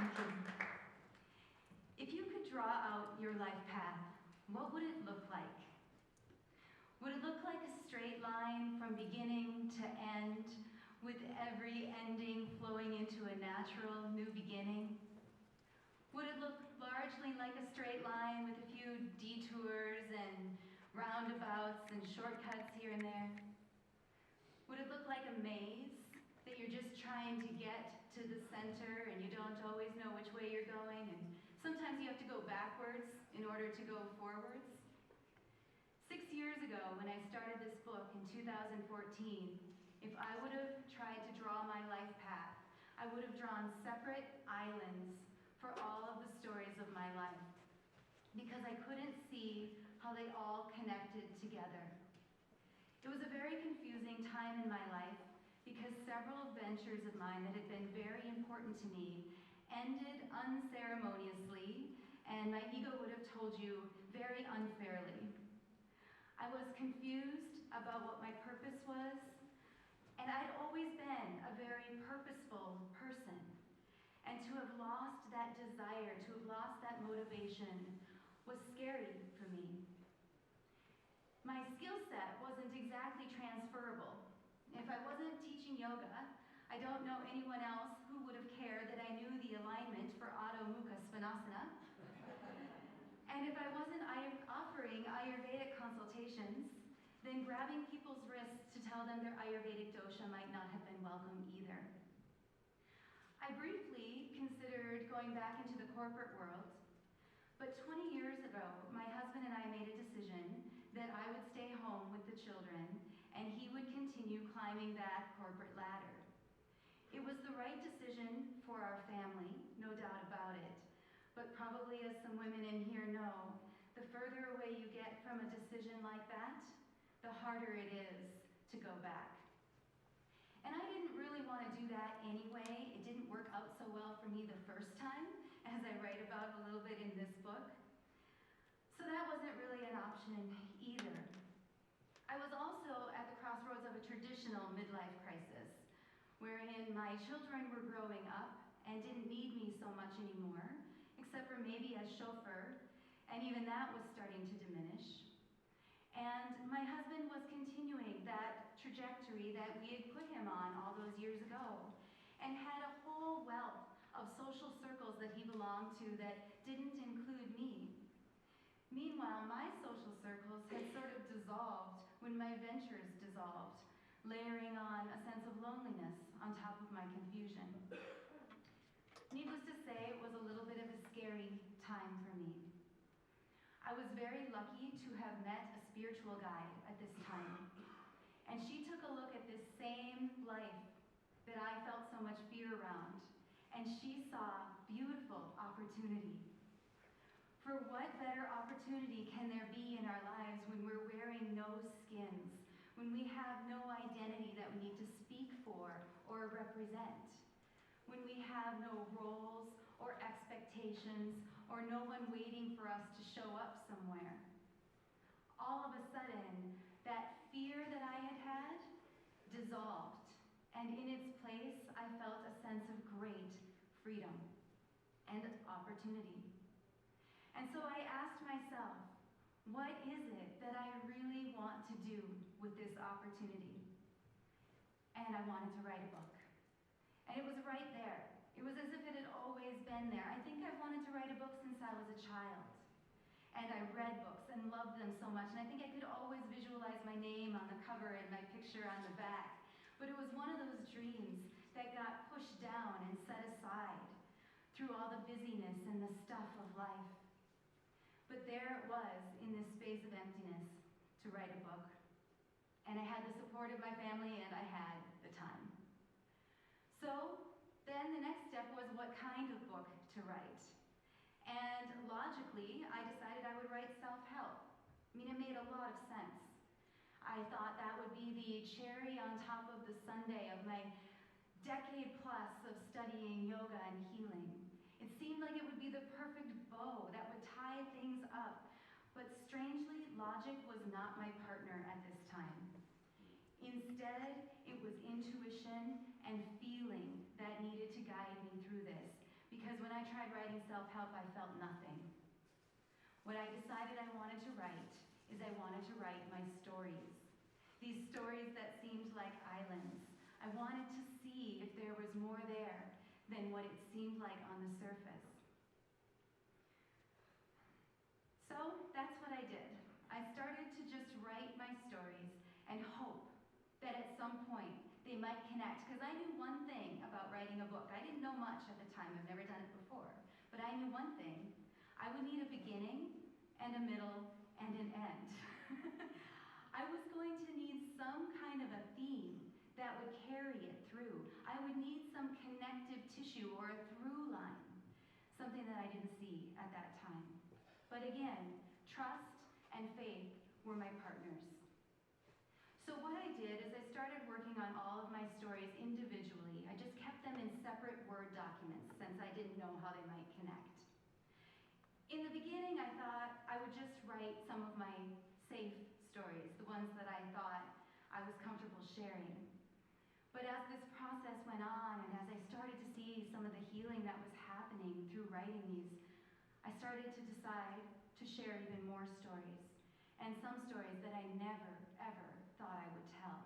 Thank you. If you could draw out your life path, what would it look like? Would it look like a straight line from beginning to end, with every ending flowing into a natural new beginning? Would it look largely like a straight line with a few detours and roundabouts and shortcuts here and there? Would it look like a maze that you're just trying to get to the center and you don't always know which way you're going, and sometimes you have to go backwards in order to go forwards? 6 years ago, when I started this book in 2014, if I would have tried to draw my life path, I would have drawn separate islands for all of the stories of my life, because I couldn't see how they all connected together. It was a very confusing time in my life, because several ventures of mine that had been very important to me ended unceremoniously, and my ego would have told you very unfairly. I was confused about what my purpose was, and I'd always been a very purposeful person. And to have lost that desire, to have lost that motivation, was scary for me. My skill set wasn't exactly transferable. If I wasn't teaching yoga, I don't know anyone else who would have cared that I knew the alignment for Adho Mukha Svanasana. And if I wasn't offering Ayurvedic consultations, then grabbing people's wrists to tell them their Ayurvedic dosha might not have been welcome either. I briefly considered going back into the corporate world, but 20 years ago, my husband and I made a decision that I would stay home with the children and he would continue climbing that corporate ladder. It was the right decision for our family, no doubt about it, but probably as some women in here know, the further away you get from a decision like that, the harder it is to go back. And I didn't really want to do that anyway. It didn't work out so well for me the first time, as I write about a little bit in this book. So that wasn't really an option either. I was also at the crossroads of a traditional midlife crisis, wherein my children were growing up and didn't need me so much anymore, except for maybe as chauffeur, and even that was starting to diminish. And my husband was continuing that trajectory that we had put him on all those years ago, and had a whole wealth of social circles that he belonged to that didn't include me. Meanwhile, my social circles had sort of dissolved when my ventures dissolved, layering on a sense of loneliness on top of my confusion. Needless to say, it was a little bit of a scary time for me. I was very lucky to have met a spiritual guide at this time. And she took a look at this same life that I felt so much fear around, and she saw beautiful opportunity. For what better opportunity can there be in our lives when we're wearing no skins, when we have no identity that we need to speak for or represent, when we have no roles or expectations or no one waiting for us to show up somewhere? All of a sudden, that fear that I had had dissolved, and in its place, I felt a sense of great freedom and opportunity. And so I asked myself, what is it that I really want to do with this opportunity? And I wanted to write a book. And it was right there. It was as if it had always been there. I think I wanted to write a book since I was a child. And I read books and loved them so much. And I think I could always visualize my name on the cover and my picture on the back. But it was one of those dreams that got pushed down and set aside through all the busyness and the stuff of life. But there it was, in this space of emptiness, to write a book. And I had the support of my family, and I had the time. So then the next step was what kind of book to write. And logically, I decided I would write self-help. I mean, it made a lot of sense. I thought that would be the cherry on top of the sundae of my decade plus of studying yoga and healing. It seemed like it would be the perfect bow that would tie things up. But strangely, logic was not my partner at this time. Instead, it was intuition and feeling that needed to guide me through this, because when I tried writing self-help, I felt nothing. What I decided I wanted to write is I wanted to write my stories. These stories that seemed like islands. I wanted to see if there was more there than what it seemed like on the surface. So that's what I did. I started to just write my stories and hope that at some point they might connect, because I knew one thing about writing a book. I didn't know much at the time. I've never done it before. But I knew one thing. I would need a beginning and a middle and an end. I was going to need some kind of a theme that would carry it through. I would need some connective tissue or a through line, something that I didn't see at that time. But again, trust and faith were my partners. So what I did is I started working on all of my stories individually. I just kept them in separate Word documents since I didn't know how they might connect. In the beginning, I thought I would just write some of my safe stories, the ones that I thought I was comfortable sharing. But as this process went on, and as I started to see some of the healing that was happening through writing these, I started to decide to share even more stories, and some stories that I never, ever thought I would tell.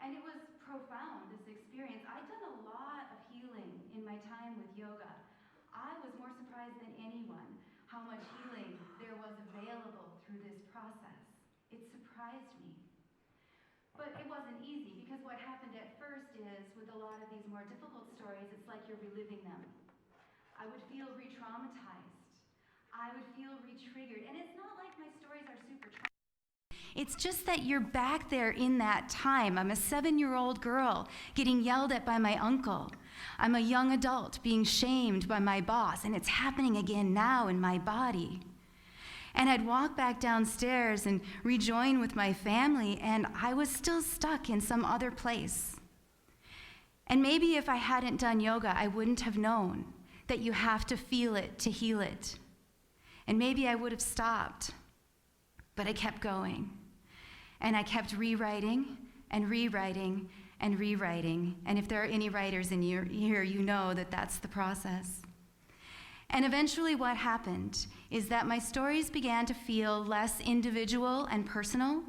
And it was profound, this experience. I'd done a lot of healing in my time with yoga. I was more surprised than anyone how much healing there was available through this process. It surprised me. But it wasn't easy, because what happened at first is, with a lot of these more difficult stories, it's like you're reliving them. I would feel re-traumatized. I would feel re-triggered. And it's not like my stories are super traumatizing. It's just that you're back there in that time. I'm a 7-year-old girl getting yelled at by my uncle. I'm a young adult being shamed by my boss, and it's happening again now in my body. And I'd walk back downstairs and rejoin with my family, and I was still stuck in some other place. And maybe if I hadn't done yoga, I wouldn't have known that you have to feel it to heal it. And maybe I would have stopped, but I kept going. And I kept rewriting and rewriting and rewriting. And if there are any writers in here, you know that that's the process. And eventually what happened is that my stories began to feel less individual and personal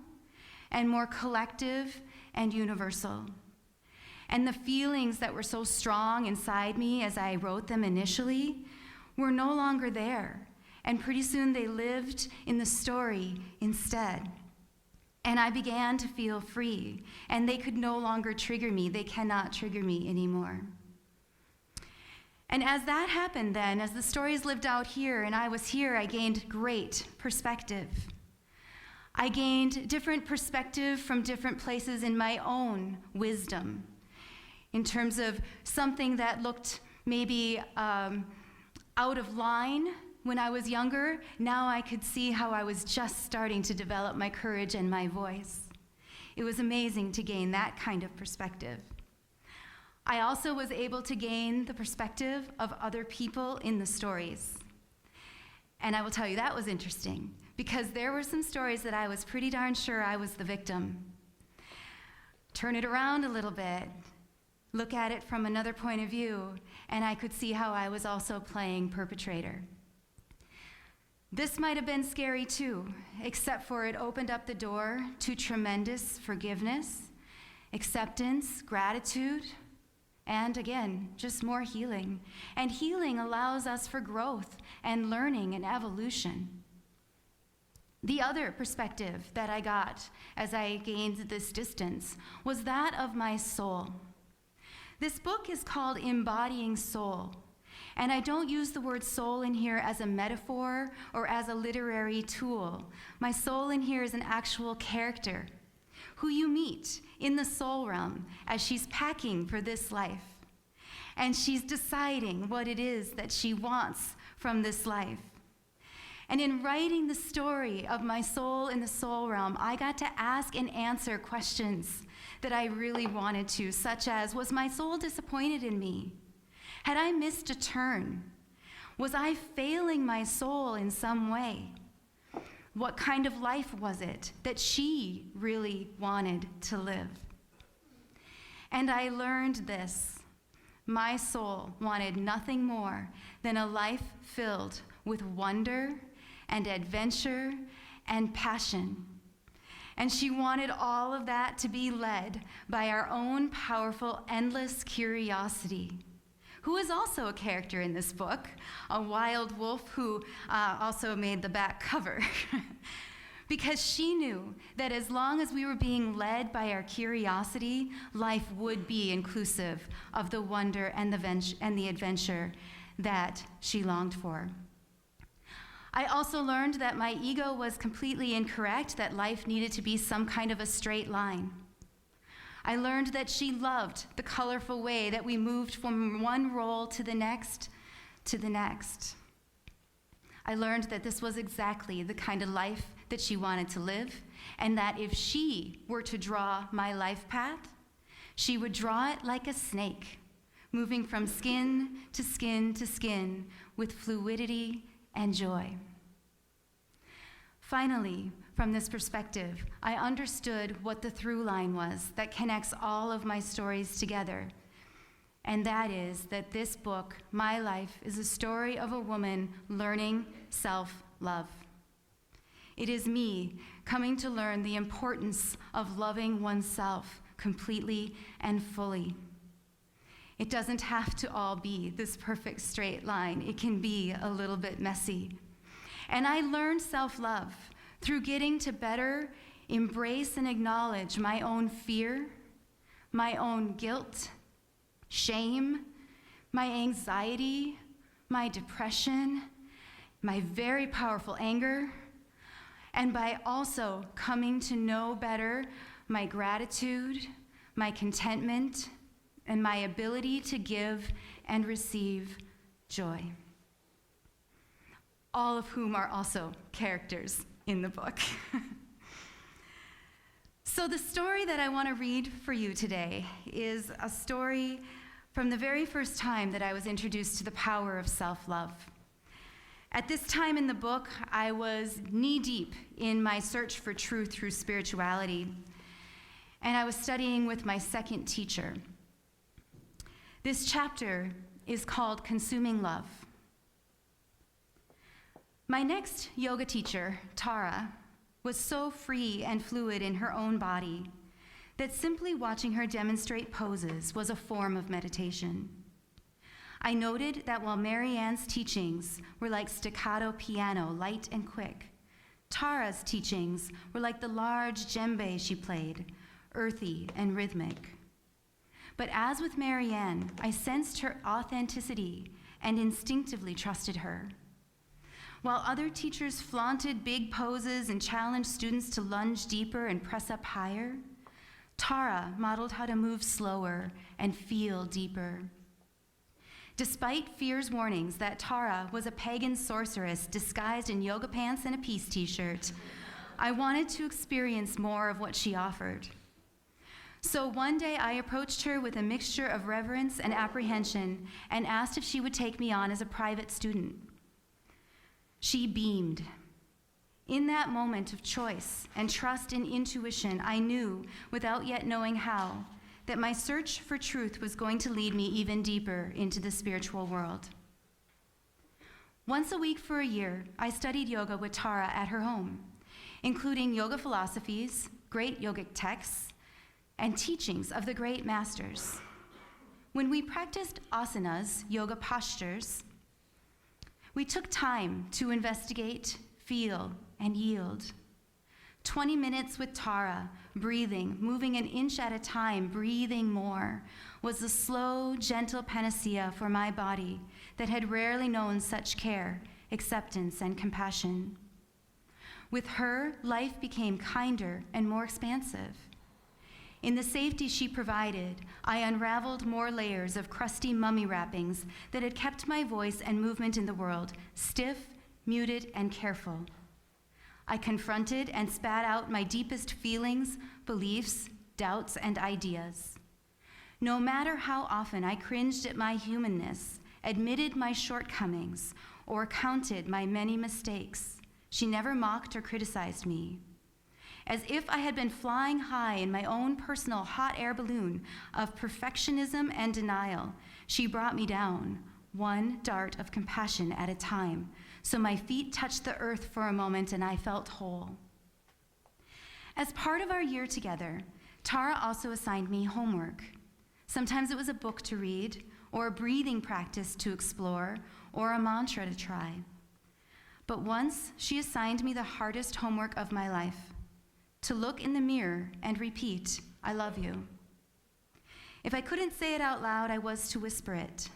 and more collective and universal. And the feelings that were so strong inside me as I wrote them initially were no longer there. And pretty soon they lived in the story instead. And I began to feel free, and they could no longer trigger me. They cannot trigger me anymore. And as that happened then, as the stories lived out here and I was here, I gained great perspective. I gained different perspective from different places in my own wisdom, in terms of something that looked maybe out of line when I was younger. Now I could see how I was just starting to develop my courage and my voice. It was amazing to gain that kind of perspective. I also was able to gain the perspective of other people in the stories. And I will tell you, that was interesting, because there were some stories that I was pretty darn sure I was the victim. Turn it around a little bit, look at it from another point of view, and I could see how I was also playing perpetrator. This might have been scary too, except for it opened up the door to tremendous forgiveness, acceptance, gratitude, and again, just more healing. And healing allows us for growth and learning and evolution. The other perspective that I got as I gained this distance was that of my soul. This book is called Embodying Soul. And I don't use the word soul in here as a metaphor or as a literary tool. My soul in here is an actual character who you meet in the soul realm as she's packing for this life. And she's deciding what it is that she wants from this life. And in writing the story of my soul in the soul realm, I got to ask and answer questions that I really wanted to, such as, was my soul disappointed in me? Had I missed a turn? Was I failing my soul in some way? What kind of life was it that she really wanted to live? And I learned this my soul wanted nothing more than a life filled with wonder and adventure and passion. And she wanted all of that to be led by our own powerful, endless curiosity, who is also a character in this book, a wild wolf who also made the back cover. Because she knew that as long as we were being led by our curiosity, life would be inclusive of the wonder and the adventure that she longed for. I also learned that my ego was completely incorrect, that life needed to be some kind of a straight line. I learned that she loved the colorful way that we moved from one role to the next to the next. I learned that this was exactly the kind of life that she wanted to live, and that if she were to draw my life path, she would draw it like a snake, moving from skin to skin to skin with fluidity and joy. Finally, from this perspective, I understood what the through line was that connects all of my stories together. And that is that this book, my life, is a story of a woman learning self-love. It is me coming to learn the importance of loving oneself completely and fully. It doesn't have to all be this perfect straight line. It can be a little bit messy. And I learned self-love through getting to better embrace and acknowledge my own fear, my own guilt, shame, my anxiety, my depression, my very powerful anger, and by also coming to know better my gratitude, my contentment, and my ability to give and receive joy. All of whom are also characters in the book. So the story that I want to read for you today is a story from the very first time that I was introduced to the power of self-love. At this time in the book, I was knee-deep in my search for truth through spirituality, and I was studying with my second teacher. This chapter is called Consuming Love. My next yoga teacher, Tara, was so free and fluid in her own body that simply watching her demonstrate poses was a form of meditation. I noted that while Marianne's teachings were like staccato piano, light and quick, Tara's teachings were like the large djembe she played, earthy and rhythmic. But as with Marianne, I sensed her authenticity and instinctively trusted her. While other teachers flaunted big poses and challenged students to lunge deeper and press up higher, Tara modeled how to move slower and feel deeper. Despite fear's warnings that Tara was a pagan sorceress disguised in yoga pants and a peace t-shirt, I wanted to experience more of what she offered. So one day I approached her with a mixture of reverence and apprehension and asked if she would take me on as a private student. She beamed. In that moment of choice and trust and intuition, I knew, without yet knowing how, that my search for truth was going to lead me even deeper into the spiritual world. Once a week for a year, I studied yoga with Tara at her home, including yoga philosophies, great yogic texts, and teachings of the great masters. When we practiced asanas, yoga postures, we took time to investigate, feel, and yield. 20 minutes with Tara, breathing, moving an inch at a time, breathing more, was the slow, gentle panacea for my body that had rarely known such care, acceptance, and compassion. With her, life became kinder and more expansive. In the safety she provided, I unraveled more layers of crusty mummy wrappings that had kept my voice and movement in the world stiff, muted, and careful. I confronted and spat out my deepest feelings, beliefs, doubts, and ideas. No matter how often I cringed at my humanness, admitted my shortcomings, or counted my many mistakes, she never mocked or criticized me. As if I had been flying high in my own personal hot air balloon of perfectionism and denial, She brought me down, one dart of compassion at a time, so my feet touched the earth for a moment and I felt whole. As part of our year together, Tara also assigned me homework. Sometimes it was a book to read, or a breathing practice to explore, or a mantra to try. But once she assigned me the hardest homework of my life, to look in the mirror and repeat, "I love you." If I couldn't say it out loud, I was to whisper it.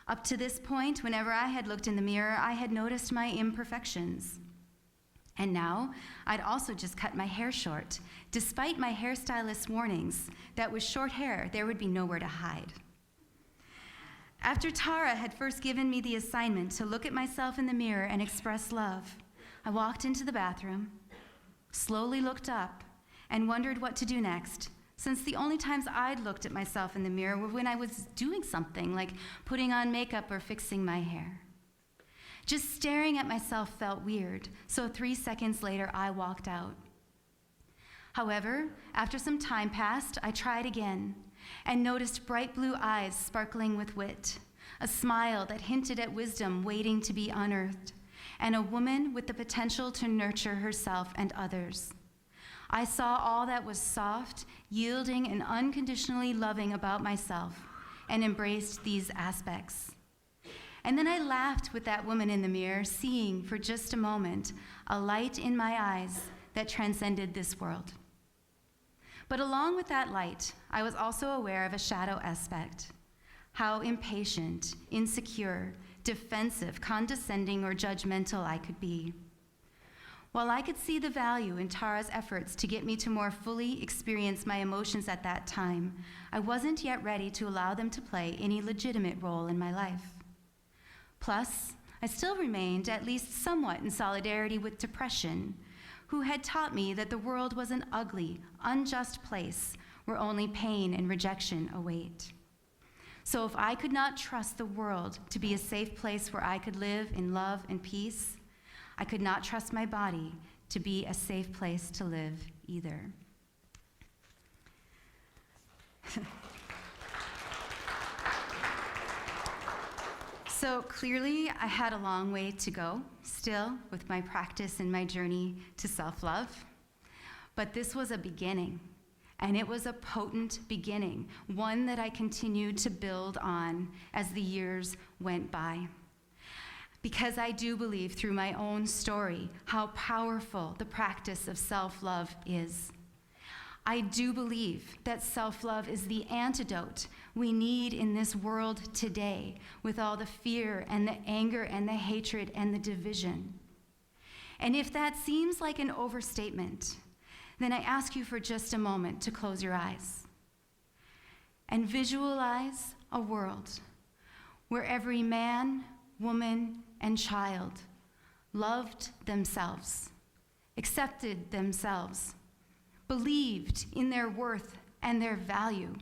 Up to this point, whenever I had looked in the mirror, I had noticed my imperfections. And now, I'd also just cut my hair short, despite my hairstylist's warnings that with short hair, there would be nowhere to hide. After Tara had first given me the assignment to look at myself in the mirror and express love, I walked into the bathroom, slowly looked up, and wondered what to do next, since the only times I'd looked at myself in the mirror were when I was doing something, like putting on makeup or fixing my hair. Just staring at myself felt weird, so 3 seconds later, I walked out. However, after some time passed, I tried again and noticed bright blue eyes sparkling with wit, a smile that hinted at wisdom waiting to be unearthed, and a woman with the potential to nurture herself and others. I saw all that was soft, yielding, and unconditionally loving about myself and embraced these aspects. And then I laughed with that woman in the mirror, seeing for just a moment a light in my eyes that transcended this world. But along with that light, I was also aware of a shadow aspect, how impatient, insecure, defensive, condescending, or judgmental I could be. While I could see the value in Tara's efforts to get me to more fully experience my emotions at that time, I wasn't yet ready to allow them to play any legitimate role in my life. Plus, I still remained at least somewhat in solidarity with depression, who had taught me that the world was an ugly, unjust place where only pain and rejection await. So if I could not trust the world to be a safe place where I could live in love and peace, I could not trust my body to be a safe place to live either. So clearly, I had a long way to go still with my practice and my journey to self-love. But this was a beginning, and it was a potent beginning, one that I continued to build on as the years went by. Because I do believe through my own story how powerful the practice of self-love is. I do believe that self-love is the antidote we need in this world today, with all the fear and the anger and the hatred and the division. And if that seems like an overstatement, then I ask you for just a moment to close your eyes and visualize a world where every man, woman, and child loved themselves, accepted themselves, believed in their worth and their value.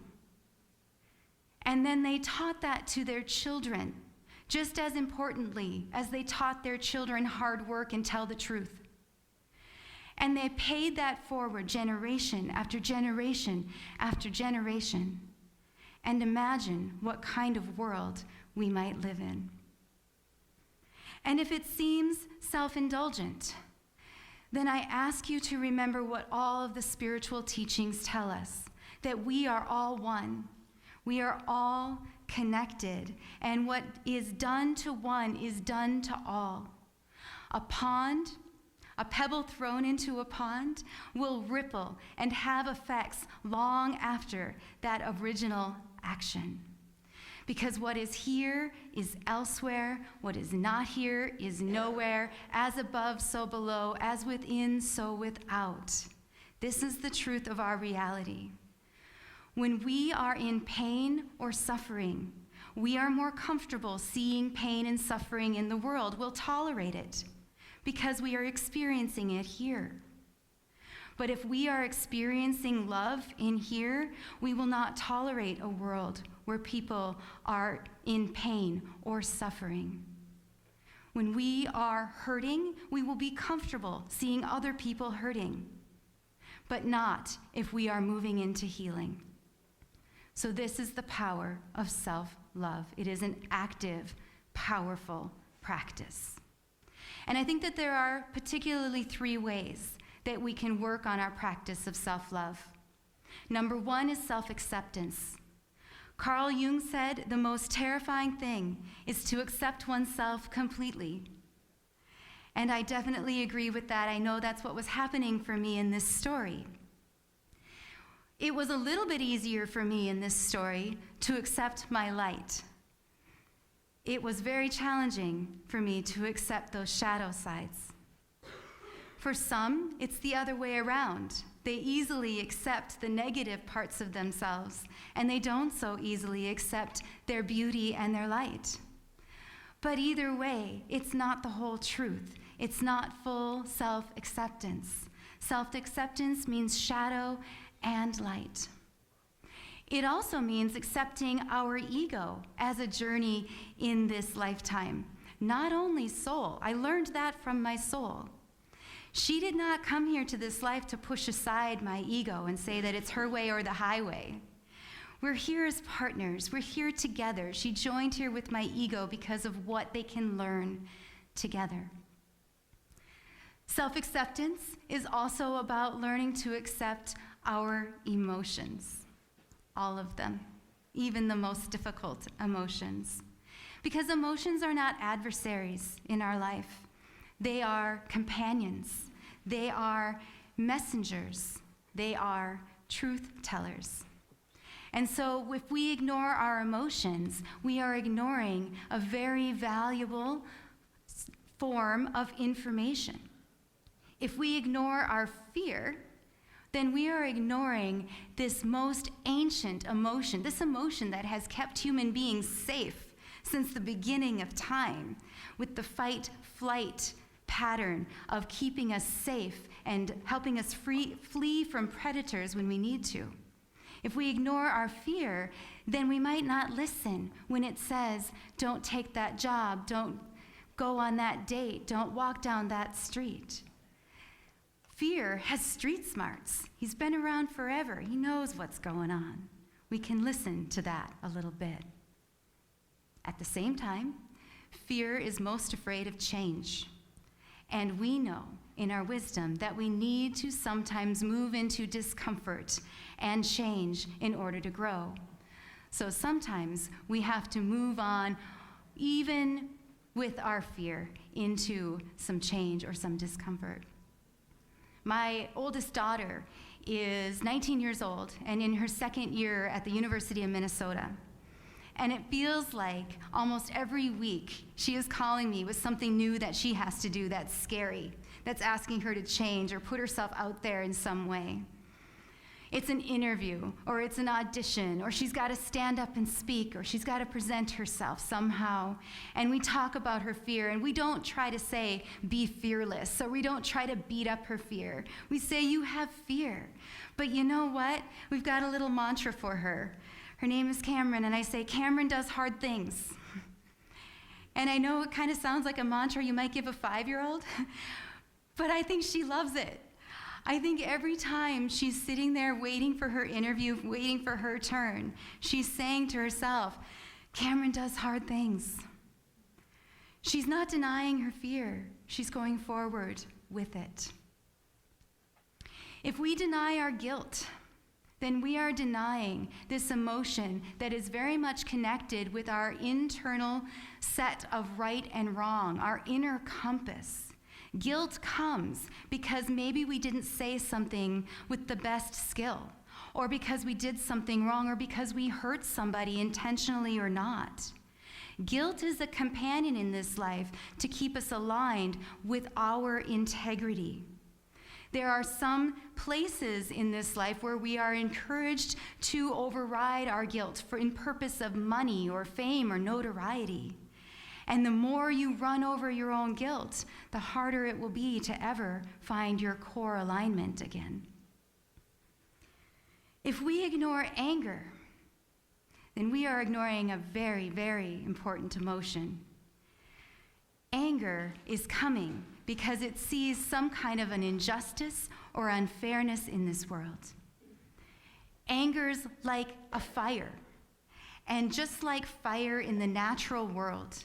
And then they taught that to their children, just as importantly as they taught their children hard work and tell the truth. And they paid that forward generation after generation after generation. And imagine what kind of world we might live in. And if it seems self-indulgent, then I ask you to remember what all of the spiritual teachings tell us, that we are all one. We are all connected, and what is done to one is done to all. A pebble thrown into a pond will ripple and have effects long after that original action. Because what is here is elsewhere, what is not here is nowhere, as above, so below, as within, so without. This is the truth of our reality. When we are in pain or suffering, we are more comfortable seeing pain and suffering in the world. We'll tolerate it because we are experiencing it here. But if we are experiencing love in here, we will not tolerate a world where people are in pain or suffering. When we are hurting, we will be comfortable seeing other people hurting, but not if we are moving into healing. So this is the power of self self-love. It is an active, powerful practice. And I think that there are particularly 3 ways that we can work on our practice of self-love. Number 1 is self-acceptance. Carl Jung said the most terrifying thing is to accept oneself completely. And I definitely agree with that. I know that's what was happening for me in this story. It was a little bit easier for me in this story to accept my light. It was very challenging for me to accept those shadow sides. For some, it's the other way around. They easily accept the negative parts of themselves, and they don't so easily accept their beauty and their light. But either way, it's not the whole truth. It's not full self-acceptance. Self-acceptance means shadow and light. It also means accepting our ego as a journey in this lifetime, not only soul. I learned that from my soul. She did not come here to this life to push aside my ego and say that it's her way or the highway. We're here as partners. We're here together. She joined here with my ego because of what they can learn together. Self-acceptance is also about learning to accept our emotions, all of them, even the most difficult emotions. Because emotions are not adversaries in our life. They are companions. They are messengers. They are truth tellers. And so if we ignore our emotions, we are ignoring a very valuable form of information. If we ignore our fear, then we are ignoring this most ancient emotion, this emotion that has kept human beings safe since the beginning of time, with the fight-flight pattern of keeping us safe and helping us flee from predators when we need to. If we ignore our fear, then we might not listen when it says, don't take that job, don't go on that date, don't walk down that street. Fear has street smarts. He's been around forever. He knows what's going on. We can listen to that a little bit. At the same time, fear is most afraid of change. And we know in our wisdom that we need to sometimes move into discomfort and change in order to grow. So sometimes we have to move on, even with our fear, into some change or some discomfort. My oldest daughter is 19 years old and in her 2nd year at the University of Minnesota. And it feels like almost every week she is calling me with something new that she has to do that's scary, that's asking her to change or put herself out there in some way. It's an interview, or it's an audition, or she's got to stand up and speak, or she's got to present herself somehow. And we talk about her fear, and we don't try to say, be fearless, so we don't try to beat up her fear. We say, you have fear. But you know what? We've got a little mantra for her. Her name is Cameron, and I say, Cameron does hard things. And I know it kind of sounds like a mantra you might give a 5-year-old, but I think she loves it. I think every time she's sitting there waiting for her interview, waiting for her turn, she's saying to herself, Cameron does hard things. She's not denying her fear. She's going forward with it. If we deny our guilt, then we are denying this emotion that is very much connected with our internal set of right and wrong, our inner compass. Guilt comes because maybe we didn't say something with the best skill, or because we did something wrong, or because we hurt somebody intentionally or not. Guilt is a companion in this life to keep us aligned with our integrity. There are some places in this life where we are encouraged to override our guilt in purpose of money or fame or notoriety. And the more you run over your own guilt, the harder it will be to ever find your core alignment again. If we ignore anger, then we are ignoring a very, very important emotion. Anger is coming because it sees some kind of an injustice or unfairness in this world. Anger's like a fire. And just like fire in the natural world,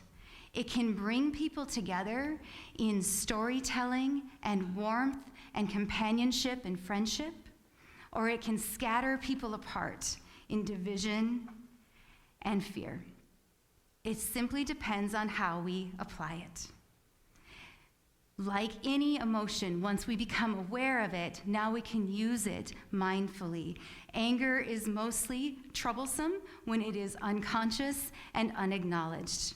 it can bring people together in storytelling and warmth and companionship and friendship, or it can scatter people apart in division and fear. It simply depends on how we apply it. Like any emotion, once we become aware of it, now we can use it mindfully. Anger is mostly troublesome when it is unconscious and unacknowledged.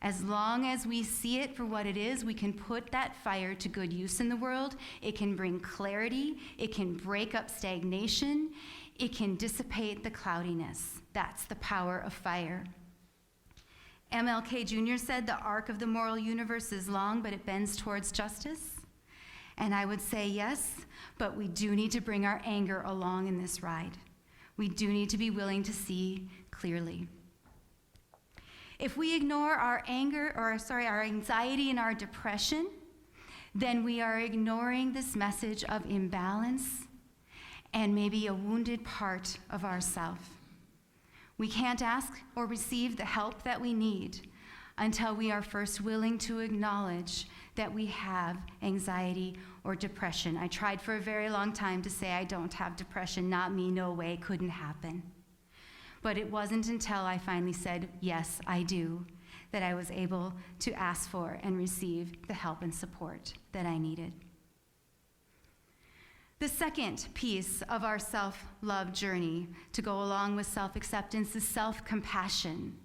As long as we see it for what it is, we can put that fire to good use in the world. It can bring clarity. It can break up stagnation. It can dissipate the cloudiness. That's the power of fire. MLK Jr. said the arc of the moral universe is long, but it bends towards justice. And I would say yes, but we do need to bring our anger along in this ride. We do need to be willing to see clearly. If we ignore our our anxiety and our depression, then we are ignoring this message of imbalance and maybe a wounded part of ourself. We can't ask or receive the help that we need until we are first willing to acknowledge that we have anxiety or depression. I tried for a very long time to say I don't have depression, not me, no way, couldn't happen. But it wasn't until I finally said, yes, I do, that I was able to ask for and receive the help and support that I needed. The second piece of our self-love journey to go along with self-acceptance is self-compassion.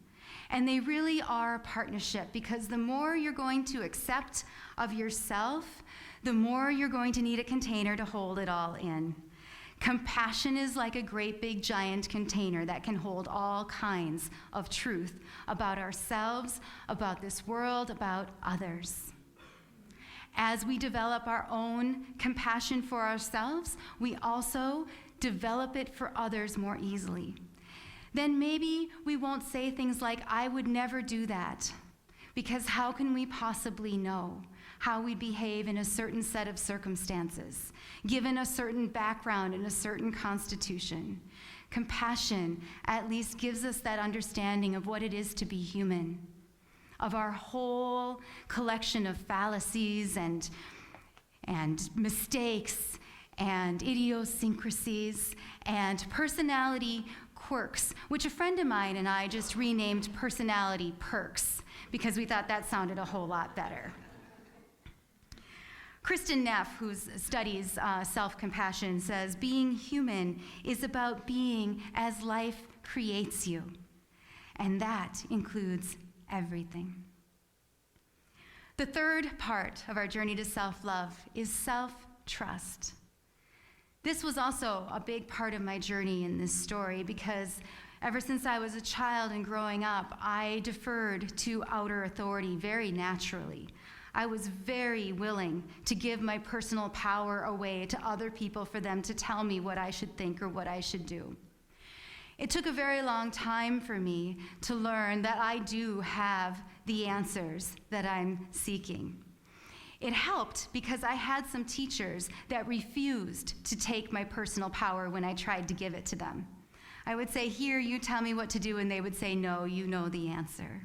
And they really are a partnership, because the more you're going to accept of yourself, the more you're going to need a container to hold it all in. Compassion is like a great big giant container that can hold all kinds of truth about ourselves, about this world, about others. As we develop our own compassion for ourselves, we also develop it for others more easily. Then maybe we won't say things like, I would never do that, because how can we possibly know how we behave in a certain set of circumstances, given a certain background and a certain constitution? Compassion at least gives us that understanding of what it is to be human, of our whole collection of fallacies and mistakes and idiosyncrasies and personality quirks, which a friend of mine and I just renamed personality perks because we thought that sounded a whole lot better. Kristen Neff, who studies self-compassion, says, being human is about being as life creates you, and that includes everything. The third part of our journey to self-love is self-trust. This was also a big part of my journey in this story, because ever since I was a child and growing up, I deferred to outer authority very naturally. I was very willing to give my personal power away to other people for them to tell me what I should think or what I should do. It took a very long time for me to learn that I do have the answers that I'm seeking. It helped because I had some teachers that refused to take my personal power when I tried to give it to them. I would say, here, you tell me what to do, and they would say, no, you know the answer.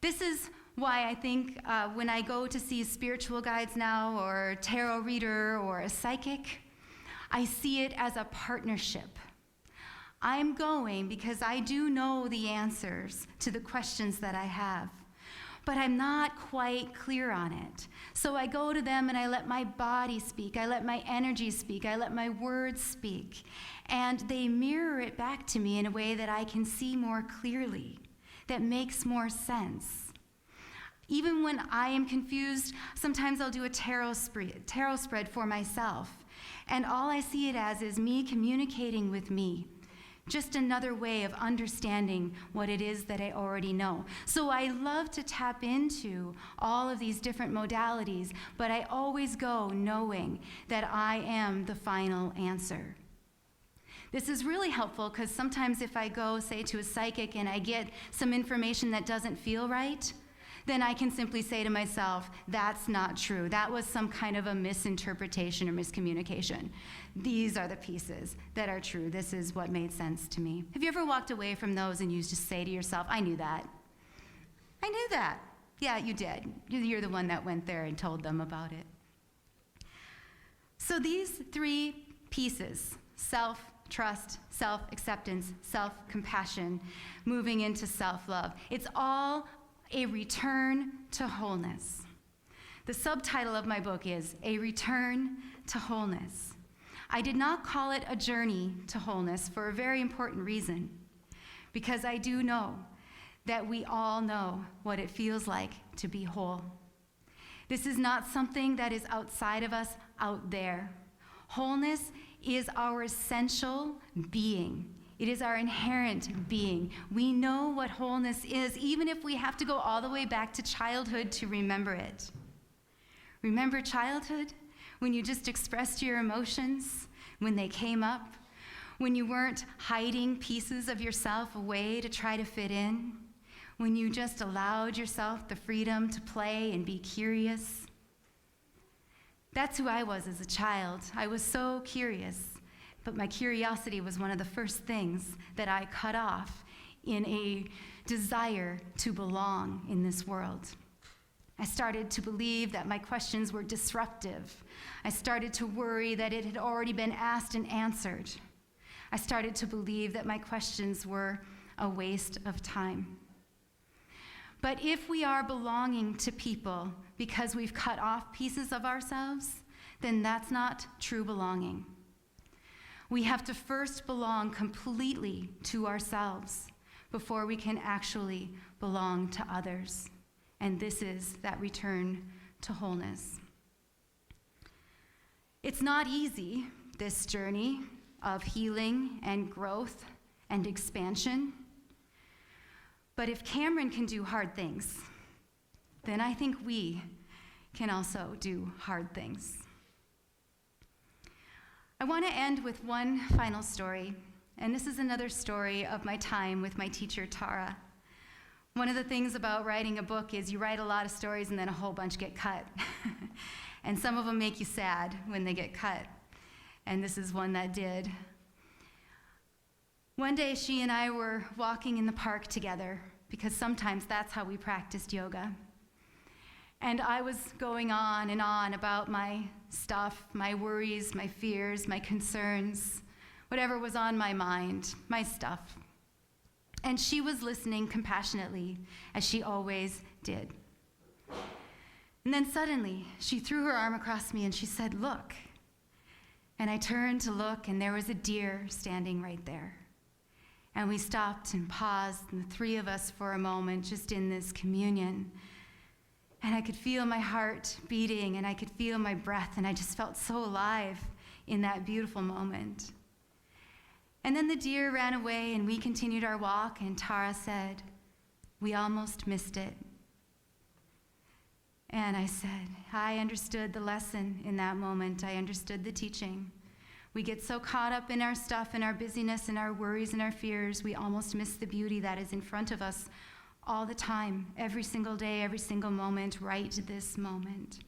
This is why I think when I go to see spiritual guides now, or a tarot reader, or a psychic, I see it as a partnership. I'm going because I do know the answers to the questions that I have, but I'm not quite clear on it. So I go to them and I let my body speak, I let my energy speak, I let my words speak, and they mirror it back to me in a way that I can see more clearly, that makes more sense. Even when I am confused, sometimes I'll do a tarot spread for myself, and all I see it as is me communicating with me. Just another way of understanding what it is that I already know. So I love to tap into all of these different modalities, but I always go knowing that I am the final answer. This is really helpful because sometimes if I go, say, to a psychic and I get some information that doesn't feel right, then I can simply say to myself, that's not true. That was some kind of a misinterpretation or miscommunication. These are the pieces that are true. This is what made sense to me. Have you ever walked away from those and you just say to yourself, I knew that. I knew that. Yeah, you did. You're the one that went there and told them about it. So these three pieces, self-trust, self-acceptance, self-compassion, moving into self-love, it's all a return to wholeness. The subtitle of my book is A Return to Wholeness. I did not call it a journey to wholeness for a very important reason, because I do know that we all know what it feels like to be whole. This is not something that is outside of us, out there. Wholeness is our essential being. It is our inherent being. We know what wholeness is, even if we have to go all the way back to childhood to remember it. Remember childhood? When you just expressed your emotions, when they came up, when you weren't hiding pieces of yourself away to try to fit in, when you just allowed yourself the freedom to play and be curious. That's who I was as a child. I was so curious, but my curiosity was one of the first things that I cut off in a desire to belong in this world. I started to believe that my questions were disruptive. I started to worry that it had already been asked and answered. I started to believe that my questions were a waste of time. But if we are belonging to people because we've cut off pieces of ourselves, then that's not true belonging. We have to first belong completely to ourselves before we can actually belong to others. And this is that return to wholeness. It's not easy, this journey of healing and growth and expansion. But if Cameron can do hard things, then I think we can also do hard things. I want to end with one final story, and this is another story of my time with my teacher, Tara. One of the things about writing a book is you write a lot of stories and then a whole bunch get cut. And some of them make you sad when they get cut. And this is one that did. One day she and I were walking in the park together, because sometimes that's how we practiced yoga. And I was going on and on about my stuff, my worries, my fears, my concerns, whatever was on my mind, my stuff. And she was listening compassionately, as she always did. And then suddenly, she threw her arm across me and she said, "Look." And I turned to look, and there was a deer standing right there. And we stopped and paused, and the three of us for a moment, just in this communion. And I could feel my heart beating, and I could feel my breath, and I just felt so alive in that beautiful moment. And then the deer ran away, and we continued our walk, and Tara said, "We almost missed it." And I said, I understood the lesson in that moment. I understood the teaching. We get so caught up in our stuff and our busyness and our worries and our fears, we almost miss the beauty that is in front of us all the time, every single day, every single moment, right this moment.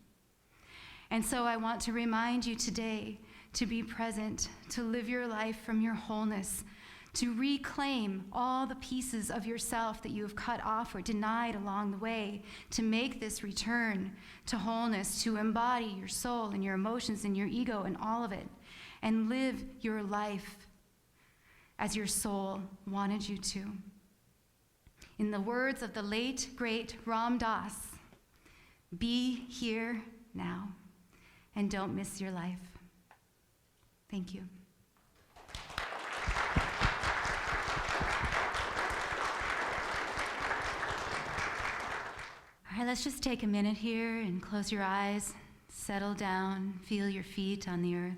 And so I want to remind you today to be present, to live your life from your wholeness, to reclaim all the pieces of yourself that you have cut off or denied along the way, to make this return to wholeness, to embody your soul and your emotions and your ego and all of it, and live your life as your soul wanted you to. In the words of the late, great Ram Dass, be here now and don't miss your life. Thank you. All right, let's just take a minute here and close your eyes, settle down, feel your feet on the earth.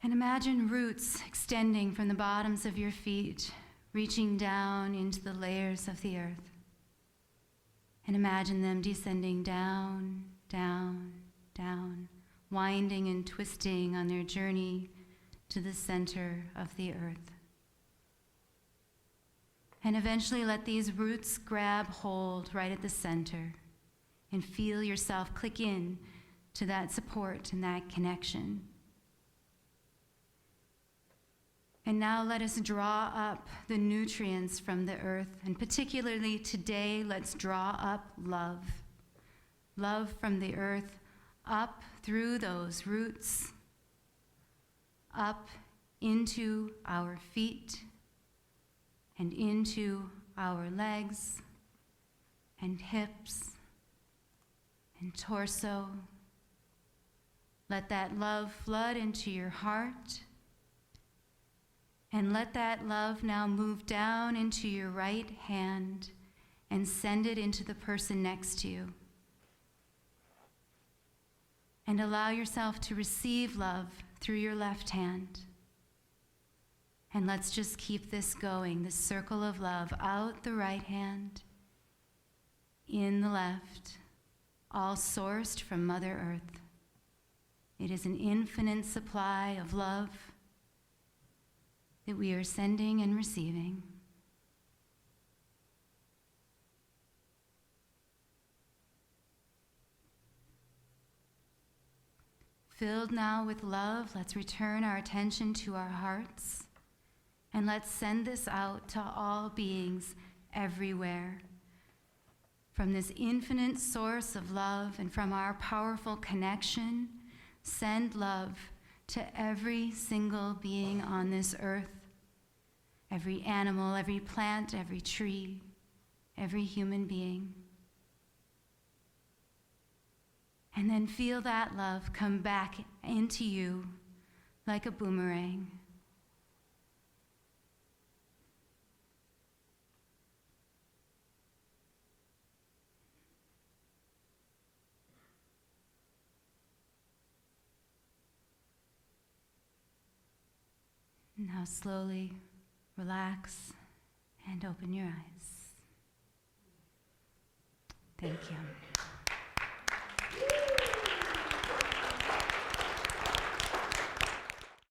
And imagine roots extending from the bottoms of your feet, reaching down into the layers of the earth. And imagine them descending down, down, down, winding and twisting on their journey to the center of the earth. And eventually let these roots grab hold right at the center and feel yourself click in to that support and that connection. And now let us draw up the nutrients from the earth, and particularly today, let's draw up love. Love from the earth up through those roots, up into our feet, and into our legs, and hips, and torso. Let that love flood into your heart, and let that love now move down into your right hand and send it into the person next to you. And allow yourself to receive love through your left hand. And let's just keep this going, this circle of love out the right hand, in the left, all sourced from Mother Earth. It is an infinite supply of love that we are sending and receiving. Filled now with love, let's return our attention to our hearts, and let's send this out to all beings everywhere. From this infinite source of love and from our powerful connection, send love to every single being on this earth, every animal, every plant, every tree, every human being. And then feel that love come back into you like a boomerang. Now slowly relax and open your eyes. Thank you.